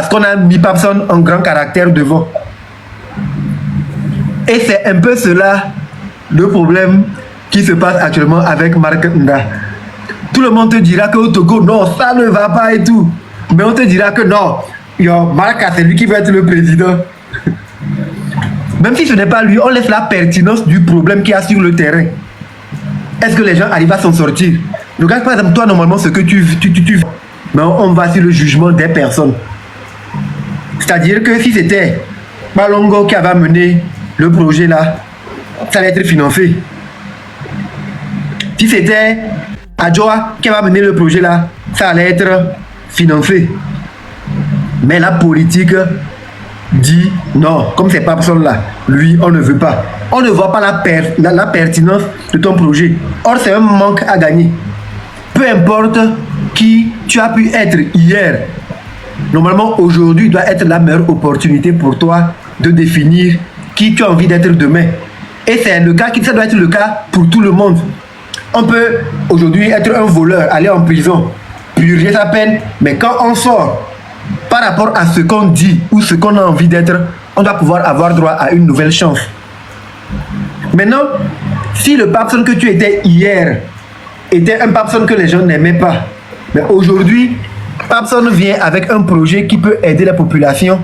Parce qu'on a mis Papson en grand caractère devant. Et c'est un peu cela le problème qui se passe actuellement avec Marc Nda. Tout le monde te dira qu'au Togo, non, ça ne va pas et tout. Mais on te dira que non, Marc, c'est lui qui va être le président. Même si ce n'est pas lui, on laisse la pertinence du problème qu'il y a sur le terrain. Est-ce que les gens arrivent à s'en sortir? Regarde par exemple, toi, normalement, ce que tu mais on va sur le jugement des personnes. C'est-à-dire que si c'était Malongo qui avait mené le projet là, ça allait être financé. Si c'était Adjoa qui avait mené le projet là, ça allait être financé. Mais la politique dit non, comme c'est pas personne là, lui on ne veut pas. On ne voit pas la pertinence de ton projet. Or c'est un manque à gagner. Peu importe qui tu as pu être hier, normalement aujourd'hui doit être la meilleure opportunité pour toi de définir qui tu as envie d'être demain. Et c'est le cas, ça doit être le cas pour tout le monde. On peut aujourd'hui être un voleur, aller en prison, purger sa peine, mais quand on sort, par rapport à ce qu'on dit ou ce qu'on a envie d'être, on doit pouvoir avoir droit à une nouvelle chance. Maintenant, si le Papson que tu étais hier était un Papson que les gens n'aimaient pas, mais aujourd'hui, Papson vient avec un projet qui peut aider la population,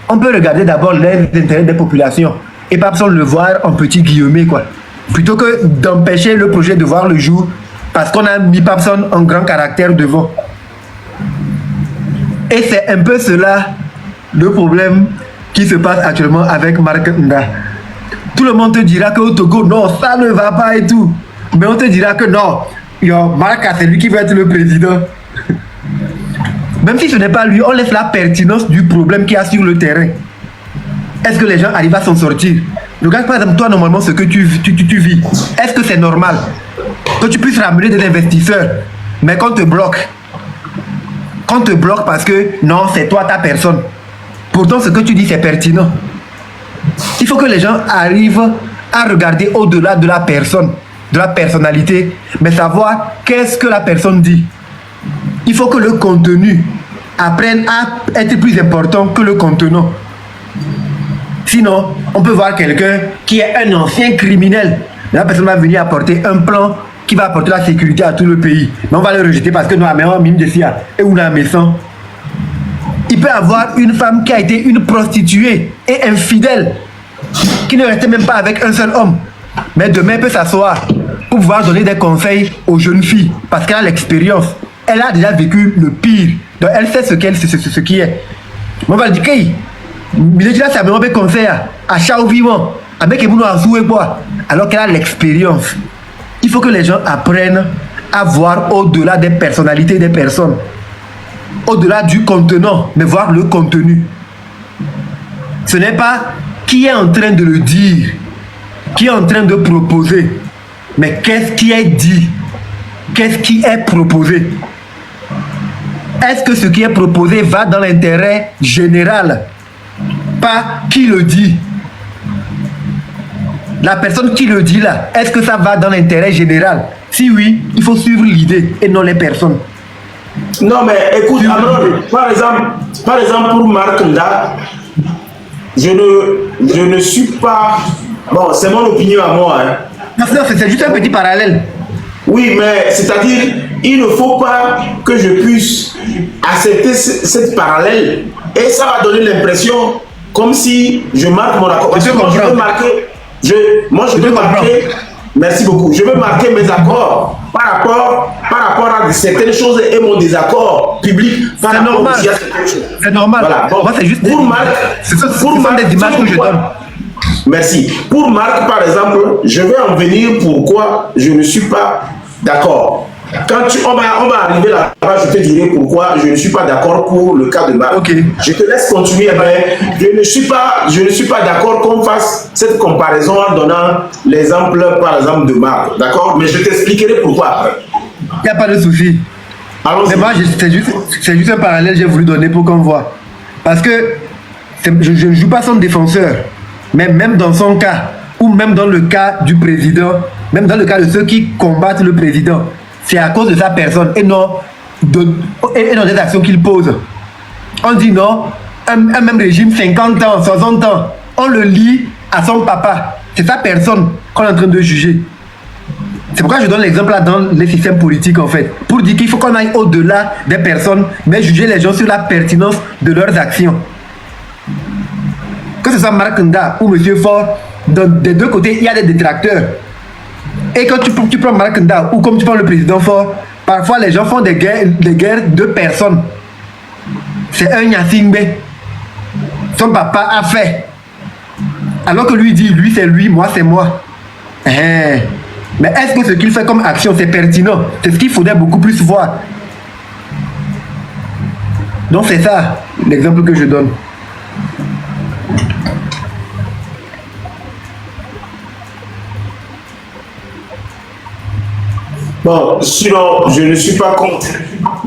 on peut regarder d'abord les intérêts des populations et Papson le voir en petit guillemets, quoi. Plutôt que d'empêcher le projet de voir le jour parce qu'on a mis Papson en grand caractère devant. Et c'est un peu cela le problème qui se passe actuellement avec Marc Nda. Tout le monde te dira qu'au Togo, non, ça ne va pas et tout. Mais on te dira que non, Marc, c'est lui qui va être le président. Même si ce n'est pas lui, on laisse la pertinence du problème qu'il y a sur le terrain. Est-ce que les gens arrivent à s'en sortir? Regarde par exemple, toi, normalement, ce que tu vis. Est-ce que c'est normal que tu puisses ramener des investisseurs, mais qu'on te bloque? Qu'on te bloque parce que non, c'est toi, ta personne. Pourtant, ce que tu dis, c'est pertinent. Il faut que les gens arrivent à regarder au-delà de la personne, de la personnalité, mais savoir qu'est-ce que la personne dit. Il faut que le contenu apprenne à être plus important que le contenant. Sinon, on peut voir quelqu'un qui est un ancien criminel. La personne va venir apporter un plan qui va apporter la sécurité à tout le pays. Mais on va le rejeter parce que nous avons mine de sia et on a maison. Il peut avoir une femme qui a été une prostituée et infidèle, qui ne restait même pas avec un seul homme. Mais demain, elle peut s'asseoir pour pouvoir donner des conseils aux jeunes filles parce qu'elle a l'expérience. Elle a déjà vécu le pire. Donc elle sait ce qui est. On va dire que il dit là, c'est un conseil à Chao Vivant, avec les alors qu'elle a l'expérience. Il faut que les gens apprennent à voir au-delà des personnalités des personnes, au-delà du contenant, mais voir le contenu. Ce n'est pas qui est en train de le dire, qui est en train de proposer, mais qu'est-ce qui est dit, qu'est-ce qui est proposé. Est-ce que ce qui est proposé va dans l'intérêt général? Pas qui le dit. La personne qui le dit là, est-ce que ça va dans l'intérêt général? Si oui, il faut suivre l'idée et non les personnes. Non mais écoute, Amron, par exemple pour Marc Nda, je ne suis pas... Bon, c'est mon opinion à moi. Hein. Non, c'est juste un petit parallèle. Oui, mais c'est-à-dire, il ne faut pas que je puisse accepter cette parallèle et ça va donner l'impression comme si je marque mon accord. Parce que moi, je veux marquer... je veux marquer... Merci beaucoup. Je veux marquer mes accords par rapport à certaines choses et mon désaccord public. C'est normal. C'est normal. Voilà. Bon, moi, c'est juste pour Marc, des images que je donne. Merci. Pour Marc, par exemple, je vais en venir pourquoi je ne suis pas d'accord. Quand on va arriver là-bas, je te dirai pourquoi je ne suis pas d'accord pour le cas de Marc. Okay. Je te laisse continuer, mais je ne suis pas d'accord qu'on fasse cette comparaison en donnant l'exemple, par exemple, de Marc. D'accord? Mais je t'expliquerai pourquoi après. Il n'y a pas de souci. Mais moi, c'est juste un parallèle que j'ai voulu donner pour qu'on voit. Parce que je ne joue pas son défenseur. Mais même dans son cas, ou même dans le cas du président, même dans le cas de ceux qui combattent le président, c'est à cause de sa personne et non des actions qu'il pose. On dit non, un même régime 50 ans, 60 ans. On le lie à son papa. C'est sa personne qu'on est en train de juger. C'est pourquoi je donne l'exemple là dans les systèmes politiques en fait. Pour dire qu'il faut qu'on aille au-delà des personnes, mais juger les gens sur la pertinence de leurs actions. Que ce soit Marc Nda ou M. Faure, des deux côtés, il y a des détracteurs. Et quand tu prends Marc Nda ou comme tu prends le président Faure, parfois les gens font des guerres de personnes. C'est un Nyasingbe. Son papa a fait. Alors que lui dit, lui c'est lui, moi c'est moi. Mais est-ce que ce qu'il fait comme action, c'est pertinent? C'est ce qu'il faudrait beaucoup plus voir. Donc c'est ça l'exemple que je donne. Bon, sinon, je ne suis pas contre.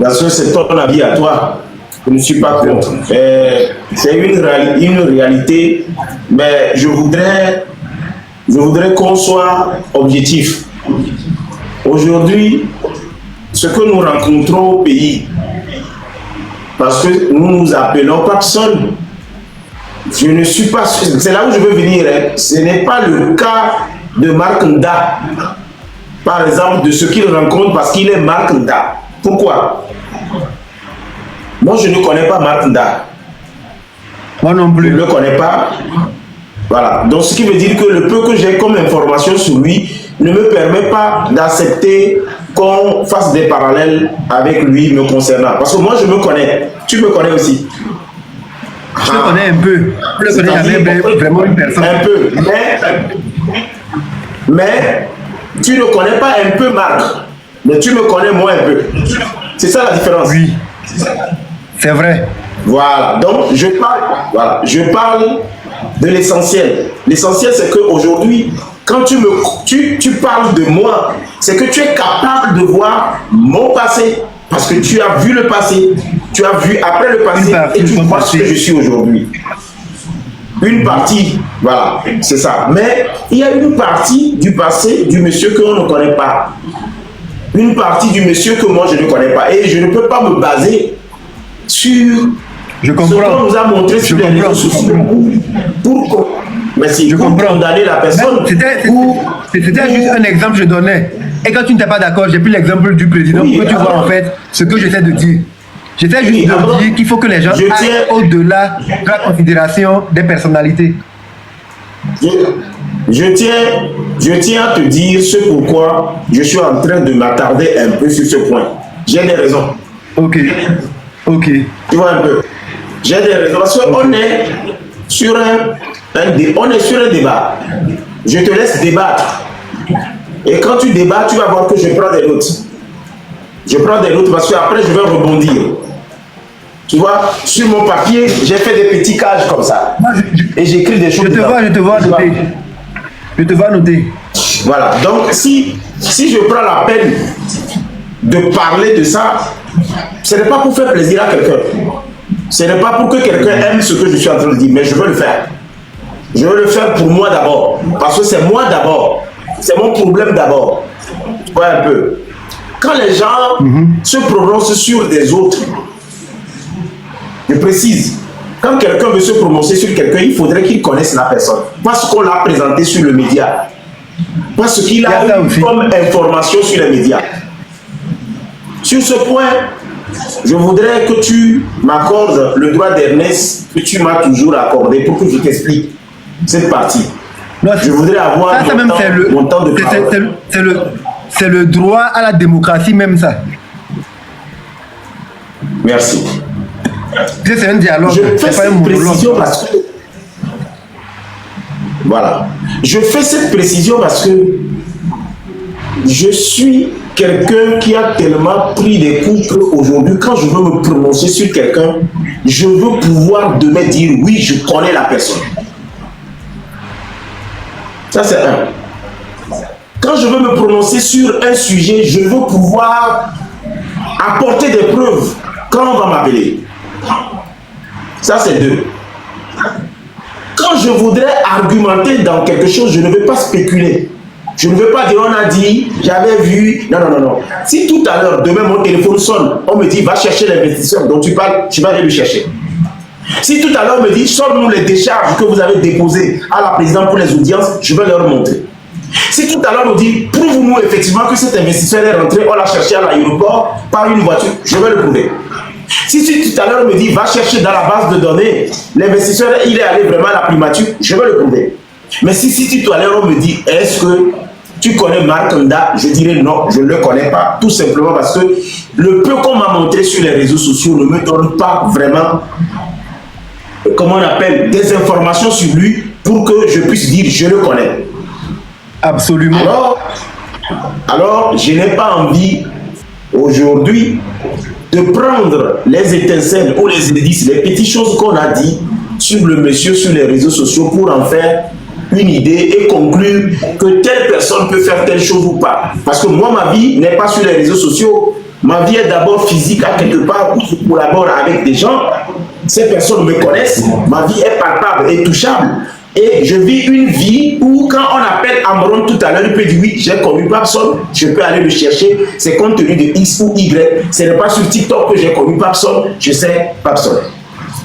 Parce que c'est ton avis à toi. Je ne suis pas contre. C'est une réalité, mais je voudrais qu'on soit objectif. Aujourd'hui, ce que nous rencontrons au pays, parce que nous nous appelons Papson, je ne suis pas sûr, c'est là où je veux venir, hein. Ce n'est pas le cas de Marc Nda, par exemple, de ce qu'il rencontre parce qu'il est Marc Nda. Pourquoi? Moi, je ne connais pas Marc Nda. Moi non plus. Je ne le connais pas. Voilà. Donc, ce qui veut dire que le peu que j'ai comme information sur lui ne me permet pas d'accepter qu'on fasse des parallèles avec lui me concernant. Parce que moi, je me connais. Tu me connais aussi. Je le connais un peu. Je le connais avec vraiment une personne. Un peu. Mais tu ne connais pas un peu Marc. Mais tu me connais moi un peu. C'est ça la différence. Oui. C'est vrai. Voilà. Donc, je parle de l'essentiel. L'essentiel, c'est qu'aujourd'hui, quand tu parles de moi, c'est que tu es capable de voir mon passé. Parce que tu as vu le passé, tu as vu après le passé et tu vois ce que je suis aujourd'hui. Une partie, voilà, c'est ça. Mais il y a une partie du passé du monsieur qu'on ne connaît pas. Une partie du monsieur que moi je ne connais pas. Et je ne peux pas me baser sur ce qu'on nous a montré sur les réseaux sociaux pour condamner la personne. C'était juste un exemple que je donnais. Et quand tu n'étais pas d'accord, j'ai pris l'exemple du président pour que tu vois en fait ce que j'essaie de dire. J'essaie juste de dire qu'il faut que les gens aillent au-delà de la considération des personnalités. Je tiens à te dire ce pourquoi je suis en train de m'attarder un peu sur ce point. J'ai des raisons. Ok. Tu vois un peu. J'ai des raisons. Parce qu'on est sur un débat. Je te laisse débattre. Et quand tu débats, tu vas voir que je prends des notes. Je prends des notes parce qu'après, je vais rebondir. Tu vois, sur mon papier, j'ai fait des petits cages comme ça. Et j'écris des choses. Je te vois noter. Je te vois noter. Voilà. Donc, si je prends la peine de parler de ça, ce n'est pas pour faire plaisir à quelqu'un. Ce n'est pas pour que quelqu'un aime ce que je suis en train de dire, mais je veux le faire. Je veux le faire pour moi d'abord. Parce que c'est moi d'abord. C'est mon problème d'abord. Tu vois un peu. Quand les gens se prononcent sur des autres, je précise, quand quelqu'un veut se prononcer sur quelqu'un, il faudrait qu'il connaisse la personne. Pas ce qu'on l'a présenté sur le média. Pas ce qu'il a eu comme information sur les médias. Sur ce point, je voudrais que tu m'accordes le droit d'Ernest que tu m'as toujours accordé pour que je t'explique cette partie. Non, je voudrais avoir mon temps de parole. C'est le droit à la démocratie même ça. Merci. C'est un dialogue. Je fais cette précision parce que... Voilà. Je fais cette précision parce que je suis quelqu'un qui a tellement pris des coups qu'aujourd'hui, quand je veux me prononcer sur quelqu'un, je veux pouvoir demain dire oui, je connais la personne. Ça, c'est un. Quand je veux me prononcer sur un sujet, je veux pouvoir apporter des preuves quand on va m'appeler. Ça, c'est deux. Quand je voudrais argumenter dans quelque chose, je ne veux pas spéculer. Je ne veux pas dire, on a dit, j'avais vu. Non, non, non, non. Si tout à l'heure, demain, mon téléphone sonne, on me dit, va chercher l'investisseur dont tu parles, tu vas aller le chercher. Si tout à l'heure on me dit, sors-nous les décharges que vous avez déposées à la présidente pour les audiences, je vais leur montrer. Si tout à l'heure on me dit, prouve-nous effectivement que cet investisseur est rentré, on l'a cherché à l'aéroport par une voiture, je vais le prouver. Si tout à l'heure on me dit, va chercher dans la base de données, l'investisseur il est allé vraiment à la primature, je vais le prouver. Mais si tout à l'heure on me dit, est-ce que tu connais Marc Nda? Je dirais non, je ne le connais pas, tout simplement parce que le peu qu'on m'a montré sur les réseaux sociaux ne me donne pas vraiment, comment on appelle, des informations sur lui pour que je puisse dire je le connais. Absolument. Alors je n'ai pas envie aujourd'hui de prendre les étincelles ou les indices, les petites choses qu'on a dit sur le monsieur sur les réseaux sociaux pour en faire une idée et conclure que telle personne peut faire telle chose ou pas. Parce que moi, ma vie n'est pas sur les réseaux sociaux. Ma vie est d'abord physique à quelque part où je collabore avec des gens. Ces personnes me connaissent. Ma vie est palpable et touchable. Et je vis une vie où quand on appelle Amron tout à l'heure, il peut dire oui, j'ai connu Papson, je peux aller le chercher. C'est compte tenu de X ou Y. Ce n'est pas sur TikTok que j'ai connu Papson, je sais Papson.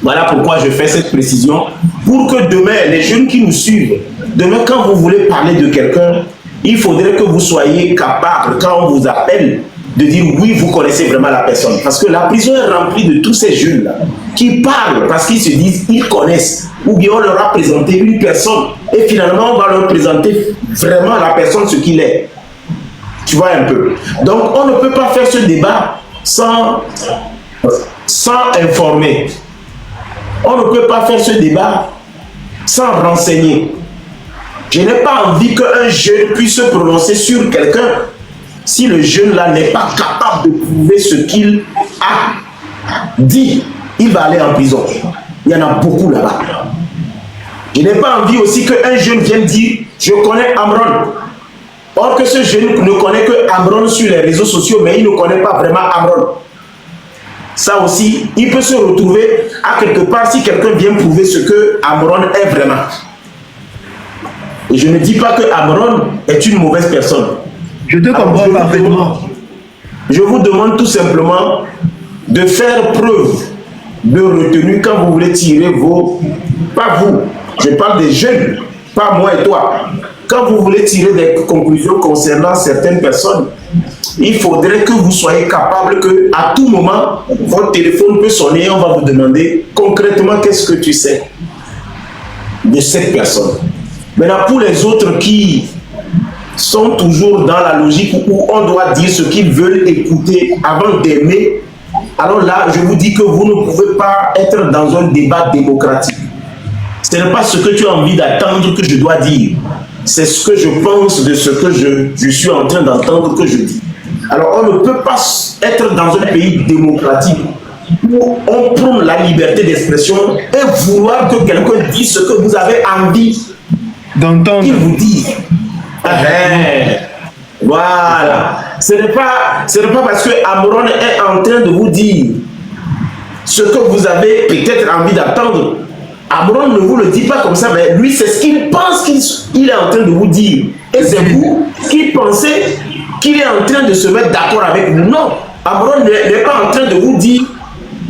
Voilà pourquoi je fais cette précision. Pour que demain, les jeunes qui nous suivent, demain quand vous voulez parler de quelqu'un, il faudrait que vous soyez capable, quand on vous appelle, de dire oui, vous connaissez vraiment la personne. Parce que la prison est remplie de tous ces jeunes-là qui parlent parce qu'ils se disent ils connaissent. Ou bien on leur a présenté une personne et finalement on va leur présenter vraiment la personne ce qu'il est. Tu vois un peu. Donc on ne peut pas faire ce débat sans informer. On ne peut pas faire ce débat sans renseigner. Je n'ai pas envie qu'un jeune puisse se prononcer sur quelqu'un si le jeune-là n'est pas capable de prouver ce qu'il a dit. Il va aller en prison. Il y en a beaucoup là-bas. Je n'ai pas envie aussi qu'un jeune vienne dire « Je connais Amron ». Or que ce jeune ne connaît que Amron sur les réseaux sociaux, mais il ne connaît pas vraiment Amron. Ça aussi, il peut se retrouver à quelque part si quelqu'un vient prouver ce que Amron est vraiment. Et je ne dis pas que Amron est une mauvaise personne. Je te comprends parfaitement. Je vous demande tout simplement de faire preuve de retenue quand vous voulez tirer vos... Pas vous, je parle des jeunes, pas moi et toi. Quand vous voulez tirer des conclusions concernant certaines personnes, il faudrait que vous soyez capable que à tout moment, votre téléphone peut sonner et on va vous demander concrètement qu'est-ce que tu sais de cette personne. Maintenant, pour les autres qui sont toujours dans la logique où on doit dire ce qu'ils veulent écouter avant d'aimer, alors là, je vous dis que vous ne pouvez pas être dans un débat démocratique. Ce n'est pas ce que tu as envie d'attendre que je dois dire. C'est ce que je pense de ce que je suis en train d'entendre que je dis. Alors, on ne peut pas être dans un pays démocratique où on prône la liberté d'expression et vouloir que quelqu'un dise ce que vous avez envie d'entendre. Qu'il vous dise. Voilà. Ce n'est pas parce que Amron est en train de vous dire ce que vous avez peut-être envie d'attendre. Amron ne vous le dit pas comme ça, mais lui, c'est ce qu'il pense qu'il est en train de vous dire. Et c'est vous qui pensez qu'il est en train de se mettre d'accord avec vous. Non, Amron n'est pas en train de vous dire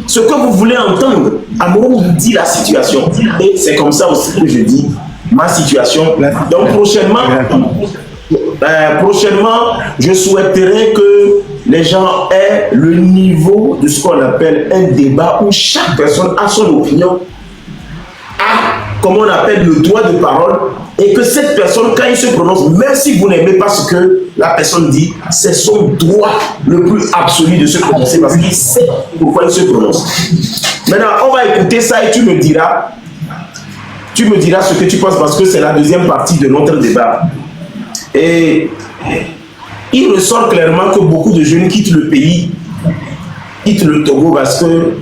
ce que vous voulez entendre. Amron vous dit la situation. Et c'est comme ça aussi que je dis ma situation. Donc prochainement, je souhaiterais que les gens aient le niveau de ce qu'on appelle un débat où chaque personne a son opinion, a, comme on appelle, le droit de parole, et que cette personne, quand il se prononce, même si vous n'aimez pas ce que la personne dit, c'est son droit le plus absolu de se prononcer parce qu'il sait pourquoi il se prononce. Maintenant, on va écouter ça et tu me diras ce que tu penses parce que c'est la deuxième partie de notre débat. Et il ressort clairement que beaucoup de jeunes quittent le pays, quittent le Togo parce que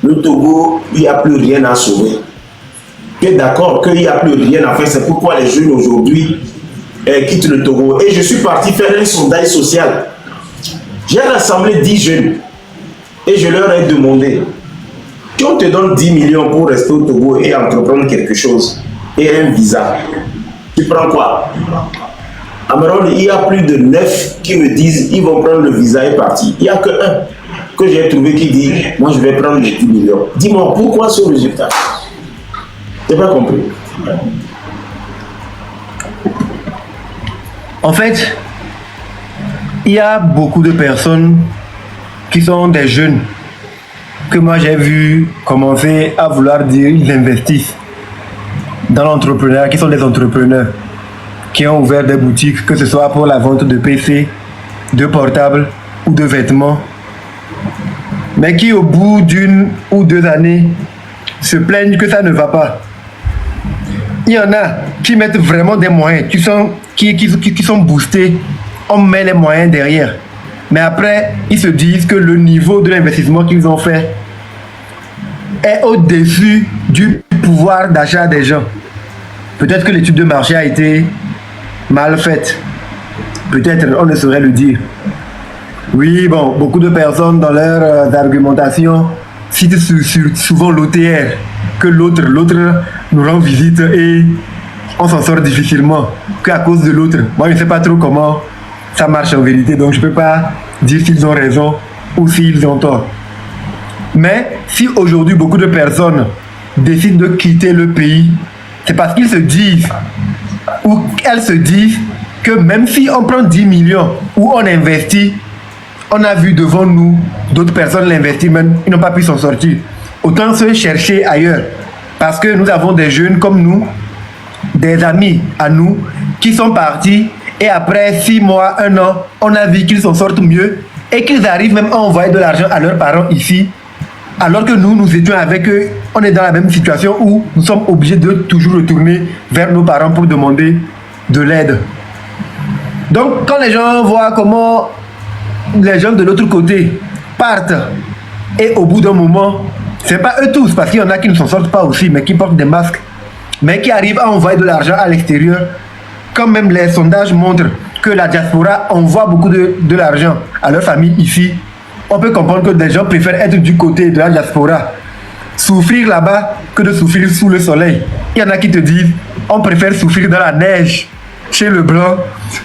le Togo, il n'y a plus rien à sauver. Tu es d'accord qu'il n'y a plus rien à faire, c'est pourquoi les jeunes aujourd'hui quittent le Togo. Et je suis parti faire un sondage social. J'ai rassemblé 10 jeunes et je leur ai demandé, si on te donne 10 millions pour rester au Togo et entreprendre quelque chose et un visa, tu prends quoi? Amron, il y a plus de 9 qui me disent ils vont prendre le visa et partir. Il n'y a que un que j'ai trouvé qui dit, moi je vais prendre les 10 millions. Dis-moi, pourquoi ce résultat? Je n'ai pas compris. En fait, il y a beaucoup de personnes qui sont des jeunes que moi j'ai vu commencer à vouloir dire ils investissent dans l'entrepreneuriat, qui sont des entrepreneurs, qui ont ouvert des boutiques, que ce soit pour la vente de PC, de portables ou de vêtements, mais qui au bout d'1 ou 2 années se plaignent que ça ne va pas. Il y en a qui mettent vraiment des moyens, qui sont boostés, on met les moyens derrière. Mais après, ils se disent que le niveau de l'investissement qu'ils ont fait est au-dessus du pouvoir d'achat des gens. Peut-être que l'étude de marché a été mal faite. Peut-être, on ne saurait le dire. Oui, bon, beaucoup de personnes dans leur argumentation citent souvent l'OTR, que l'autre nous rend visite et on s'en sort difficilement, qu'à cause de l'autre. Moi, je ne sais pas trop comment ça marche en vérité, donc je ne peux pas dire s'ils ont raison ou s'ils ont tort. Mais si aujourd'hui beaucoup de personnes décident de quitter le pays, c'est parce qu'ils se disent ou elles se disent que même si on prend 10 millions ou on investit, on a vu devant nous d'autres personnes l'investir, même ils n'ont pas pu s'en sortir. Autant se chercher ailleurs. Parce que nous avons des jeunes comme nous, des amis à nous, qui sont partis et après 6 mois, 1 an, on a vu qu'ils s'en sortent mieux et qu'ils arrivent même à envoyer de l'argent à leurs parents ici. Alors que nous étions avec eux, on est dans la même situation où nous sommes obligés de toujours retourner vers nos parents pour demander de l'aide. Donc quand les gens voient comment les gens de l'autre côté partent et au bout d'un moment, c'est pas eux tous, parce qu'il y en a qui ne s'en sortent pas aussi, mais qui portent des masques, mais qui arrivent à envoyer de l'argent à l'extérieur, quand même les sondages montrent que la diaspora envoie beaucoup de l'argent à leur famille ici. On peut comprendre que des gens préfèrent être du côté de la diaspora, souffrir là-bas que de souffrir sous le soleil. Il y en a qui te disent, on préfère souffrir dans la neige chez le blanc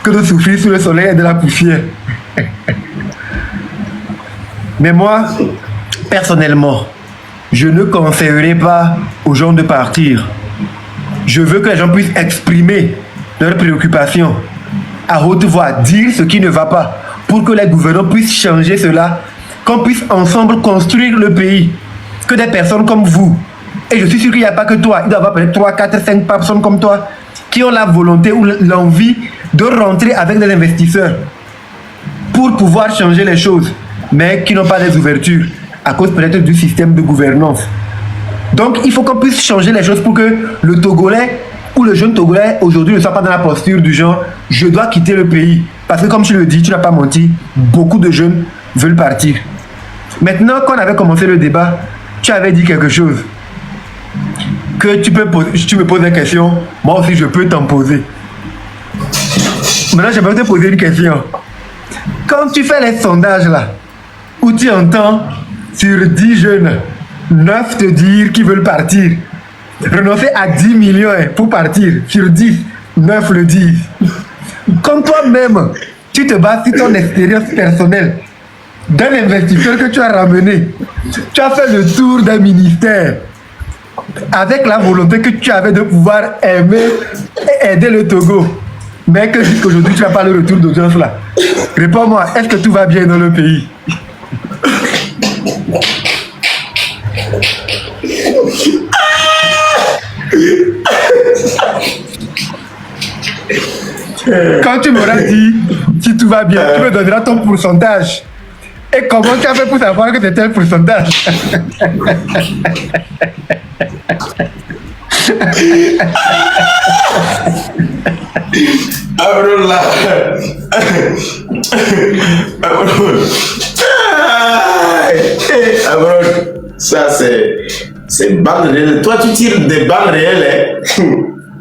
que de souffrir sous le soleil et de la poussière. Mais moi, personnellement, je ne conseillerais pas aux gens de partir. Je veux que les gens puissent exprimer leurs préoccupations à haute voix, dire ce qui ne va pas, pour que les gouvernants puissent changer cela, qu'on puisse ensemble construire le pays. Que des personnes comme vous, et je suis sûr qu'il n'y a pas que toi, il doit y avoir peut-être 3, 4, 5 personnes comme toi, qui ont la volonté ou l'envie de rentrer avec des investisseurs pour pouvoir changer les choses, mais qui n'ont pas les ouvertures, à cause peut-être du système de gouvernance. Donc il faut qu'on puisse changer les choses pour que le Togolais ou le jeune Togolais aujourd'hui ne soit pas dans la posture du genre je dois quitter le pays. Parce que comme tu le dis, tu n'as pas menti, beaucoup de jeunes veulent partir. Maintenant, quand on avait commencé le débat, tu avais dit quelque chose. Que tu me poses des questions, moi aussi je peux t'en poser. Maintenant, j'aimerais te poser une question. Quand tu fais les sondages là, où tu entends sur 10 jeunes, 9 te dire qu'ils veulent partir, renoncer à 10 millions pour partir, sur 10, 9 le disent. Quand toi-même, tu te bases sur ton expérience personnelle, d'un investisseur que tu as ramené, tu as fait le tour d'un ministère, avec la volonté que tu avais de pouvoir aimer et aider le Togo, mais que jusqu'aujourd'hui tu n'as pas le retour d'audience là. Réponds-moi, est-ce que tout va bien dans le pays? Quand tu m'auras dit si tout va bien, tu me donneras ton pourcentage. Et comment tu as fait pour savoir que c'était un pourcentage? Ça c'est balles réelles. Toi tu tires des balles réelles, hein?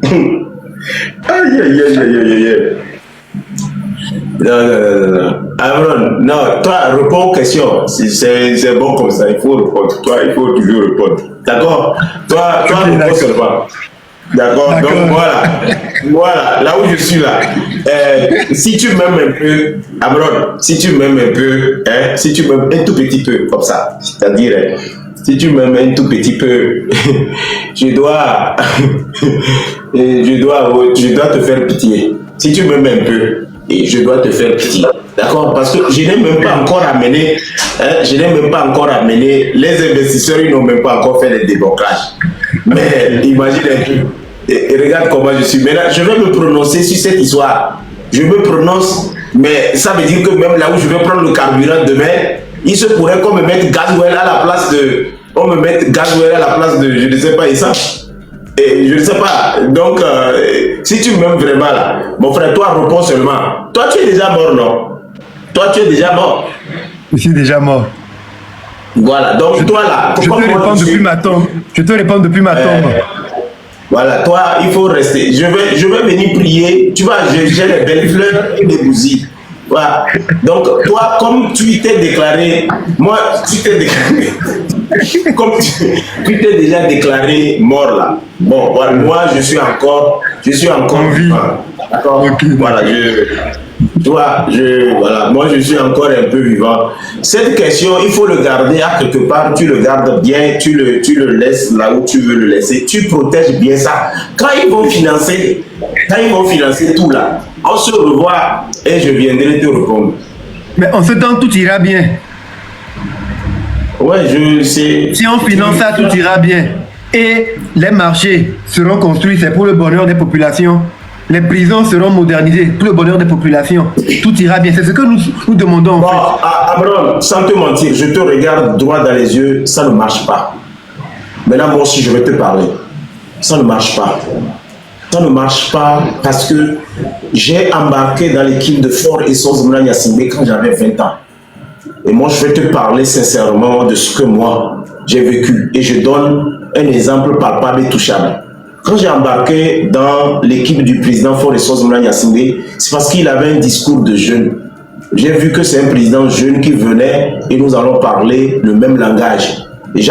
Aïe aïe aïe aïe aïe aïe. Non. Amron, non, toi réponds aux questions. C'est bon comme ça, il faut répondre. Toi, il faut toujours répondre. D'accord? Toi, réponds seulement. D'accord, donc voilà, là où je suis là. Si tu m'aimes un peu, Amron, si tu m'aimes un peu, hein, si tu m'aimes un tout petit peu, comme ça, c'est-à-dire, si tu m'aimes un tout petit peu, je dois te faire pitié. Si tu m'aimes un peu, et je dois te faire pitié. D'accord? Parce que je n'ai même pas encore amené, les investisseurs, ils n'ont même pas encore fait les déblocages. Mais imagine un peu, et regarde comment je suis. Maintenant, je vais me prononcer sur cette histoire. Je me prononce, mais ça veut dire que même là où je vais prendre le carburant demain, il se pourrait qu'on me mette gasoil à la place de. Je ne sais pas, essence. Et je ne sais pas. Donc, si tu m'aimes vraiment là, mon frère, toi, réponds seulement. Toi, tu es déjà mort, non? Toi, tu es déjà mort. Je suis déjà mort. Voilà, donc toi là. Je te réponds depuis ma tombe. Je te réponds depuis ma tombe. Voilà, toi, il faut rester. Je vais venir prier. Tu vois, j'ai les belles fleurs et des bousilles. Voilà. Donc, toi, comme tu t'es déclaré, moi, tu t'es déclaré. Comme tu t'es déjà déclaré mort là. Bon, voilà, moi, je suis encore vivant. D'accord. Okay. Voilà, voilà, moi je suis encore un peu vivant. Cette question, il faut le garder à quelque part, tu le gardes bien, tu le laisses là où tu veux le laisser, tu protèges bien ça. Quand ils vont financer tout là, on se revoit et je viendrai te répondre. Mais en ce temps, tout ira bien. Ouais, je sais. Si on finance ça, tout ira bien. Et les marchés seront construits, c'est pour le bonheur des populations. Les prisons seront modernisées pour le bonheur des populations. Tout ira bien. C'est ce que nous demandons. Bon, Amron, sans te mentir, je te regarde droit dans les yeux, ça ne marche pas. Maintenant, moi aussi, je vais te parler. Ça ne marche pas. Ça ne marche pas parce que j'ai embarqué dans l'équipe de Fort Essence Moulin Yacine quand j'avais 20 ans. Et moi, je vais te parler sincèrement de ce que moi, j'ai vécu. Et je donne un exemple palpable et touchable. Quand j'ai embarqué dans l'équipe du président Fort Essence Moulin Yacine, c'est parce qu'il avait un discours de jeune. J'ai vu que c'est un président jeune qui venait et nous allons parler le même langage. Et